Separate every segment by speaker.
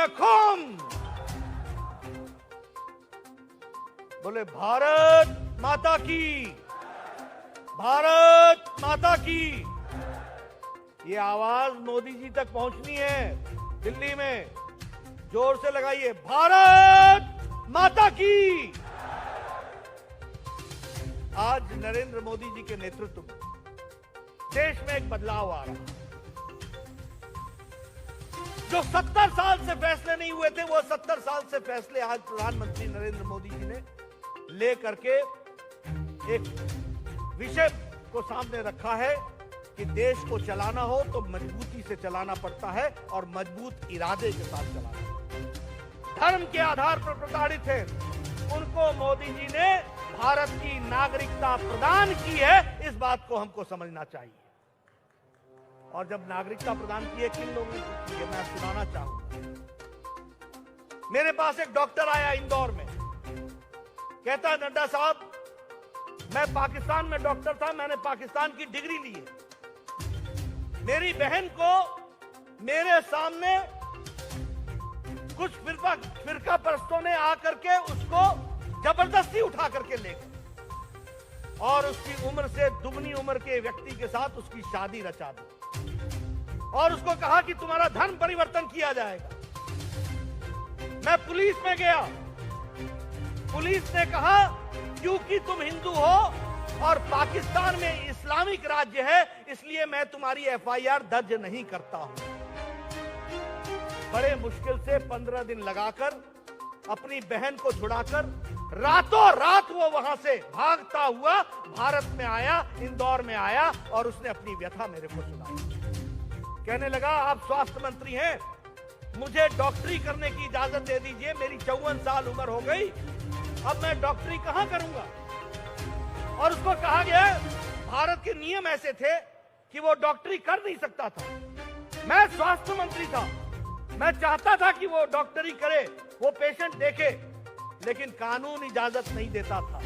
Speaker 1: अलैकुम। बोले भारत माता की, भारत माता की। ये आवाज मोदी जी तक पहुंचनी है। दिल्ली में जोर से लगाइए, भारत माता की। आज नरेंद्र मोदी जी के नेतृत्व में देश में एक बदलाव आ रहा है। जो 70 साल से फैसले नहीं हुए थे, वो 70 साल से फैसले आज प्रधानमंत्री नरेंद्र मोदी जी ने ले करके एक विषय को सामने रखा है कि देश को चलाना हो तो मजबूती से चलाना पड़ता है और मजबूत इरादे के साथ चलाना। धर्म के आधार पर प्रताड़ित है उनको मोदी जी ने भारत की नागरिकता प्रदान की है। इस बात को हमको समझना चाहिए। और जब नागरिकता प्रदान की है, किन लोगों को की है, मैं सुनाना चाहूंगा। मेरे पास एक डॉक्टर आया इंदौर में, कहता है नड्डा साहब, मैं पाकिस्तान में डॉक्टर था, मैंने पाकिस्तान की डिग्री ली है। मेरी बहन को मेरे सामने कुछ फिरका परस्तों ने आकर के उसको जबरदस्ती उठा करके ले गए और उसकी उम्र से दुगनी उम्र के व्यक्ति के साथ उसकी शादी रचा दी और उसको कहा कि तुम्हारा धर्म परिवर्तन किया जाएगा। मैं पुलिस में गया, पुलिस ने कहा क्योंकि तुम हिंदू हो और पाकिस्तान में इस्लामिक राज्य है, इसलिए मैं तुम्हारी एफआईआर दर्ज नहीं करता हूं। बड़े मुश्किल से 15 दिन लगाकर अपनी बहन को छुड़ाकर रातों रात वो वहां से भागता हुआ भारत में आया, इंदौर में आया और उसने अपनी व्यथा मेरे को सुनाई। कहने लगा, आप स्वास्थ्य मंत्री हैं, मुझे डॉक्टरी करने की इजाजत दे दीजिए। मेरी 54 साल उम्र हो गई, अब मैं डॉक्टरी कहां करूंगा। और उसको कहा गया भारत के नियम ऐसे थे कि वो डॉक्टरी कर नहीं सकता था। मैं स्वास्थ्य मंत्री था, मैं चाहता था कि वो डॉक्टरी करे, वो पेशेंट देखे, लेकिन कानून इजाजत नहीं देता था।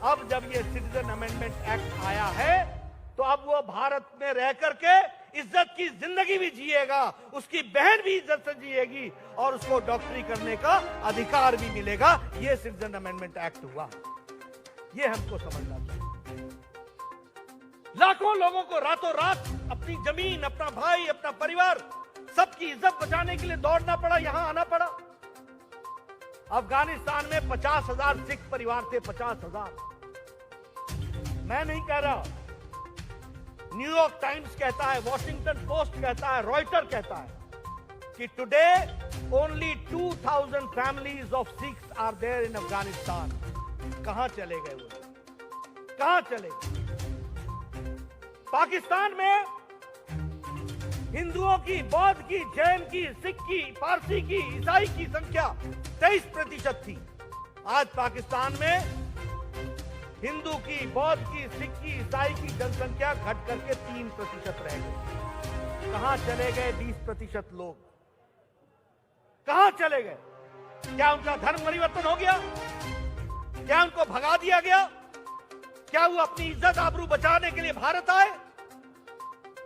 Speaker 1: अब जब ये सिटीजन अमेंडमेंट एक्ट आया है तो अब वो भारत में रह करके इज्जत की जिंदगी भी जिएगा, उसकी बहन भी इज्जत से जिएगी और उसको डॉक्टरी करने का अधिकार भी मिलेगा। ये सिटीजन अमेंडमेंट एक्ट हुआ, ये हमको समझना चाहिए। लाखों लोगों को रातों रात अपनी जमीन, अपना भाई, अपना परिवार, सबकी इज्जत बचाने के लिए दौड़ना पड़ा, यहां आना पड़ा। अफगानिस्तान में 50,000 सिख परिवार थे, 50,000। मैं नहीं कह रहा, न्यूयॉर्क टाइम्स कहता है, वॉशिंगटन पोस्ट कहता है, रॉयटर कहता है कि today only 2000 families of Sikhs are there in Afghanistan. कहां चले गए वो, कहां चले गए? पाकिस्तान में हिंदुओं की, बौद्ध की, जैन की, सिख की, पारसी की, ईसाई की संख्या 23% थी। आज पाकिस्तान में हिंदू की, बौद्ध की, सिख की, ईसाई की जनसंख्या घट करके 3% रह गई। कहां चले गए 20% लोग? कहां चले गए? क्या उनका धर्म परिवर्तन हो गया? क्या उनको भगा दिया गया? क्या वो अपनी इज्जत आबरू बचाने के लिए भारत आए?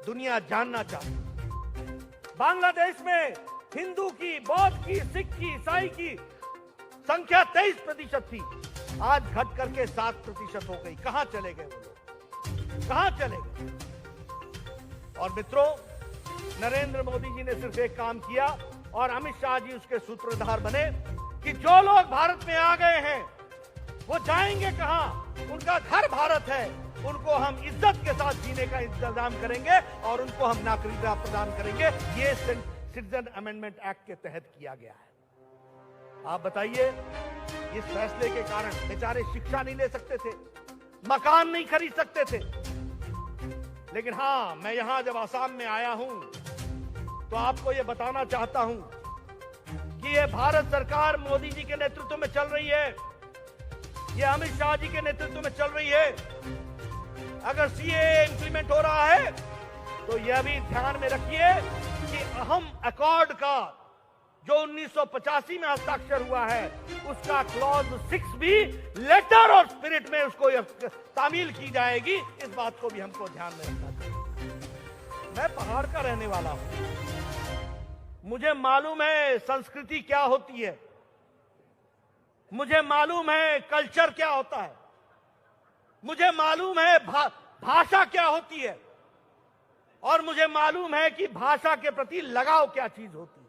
Speaker 1: दुनिया जानना चाहती। बांग्लादेश में हिंदू की, बौद्ध की, सिख की, ईसाई की संख्या 23% थी, आज घट करके 7% हो गई। कहां चले गए वो लोग? कहां चले गए? और मित्रों, नरेंद्र मोदी जी ने सिर्फ एक काम किया और अमित शाह जी उसके सूत्रधार बने कि जो लोग भारत में आ गए हैं वो जाएंगे कहां? उनका घर भारत है, उनको हम इज्जत के साथ जीने का इंतजाम करेंगे और उनको हम नागरिकता प्रदान करेंगे। ये सिटीजन अमेंडमेंट एक्ट के तहत किया गया है। आप बताइए, इस फैसले के कारण बेचारे शिक्षा नहीं ले सकते थे, मकान नहीं खरीद सकते थे। लेकिन हां, मैं यहां जब आसाम में आया हूं तो आपको यह बताना चाहता हूं कि यह भारत सरकार मोदी जी के नेतृत्व में चल रही है, यह अमित शाह जी के नेतृत्व में चल रही है। अगर सीएए इंप्लीमेंट हो रहा है तो यह भी ध्यान में रखिए कि अहम अकॉर्ड का जो 1985 में हस्ताक्षर हुआ है उसका क्लॉज 6 भी लेटर और स्पिरिट में उसको तामील की जाएगी। इस बात को भी हमको ध्यान में रखना चाहिए। मैं पहाड़ का रहने वाला हूं, मुझे मालूम है संस्कृति क्या होती है, मुझे मालूम है कल्चर क्या होता है, मुझे मालूम है भाषा क्या होती है, और मुझे मालूम है कि भाषा के प्रति लगाव क्या चीज होती है।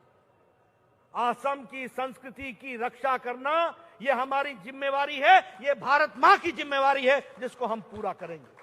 Speaker 1: असम की संस्कृति की रक्षा करना ये हमारी जिम्मेवारी है, ये भारत मां की जिम्मेवारी है, जिसको हम पूरा करेंगे।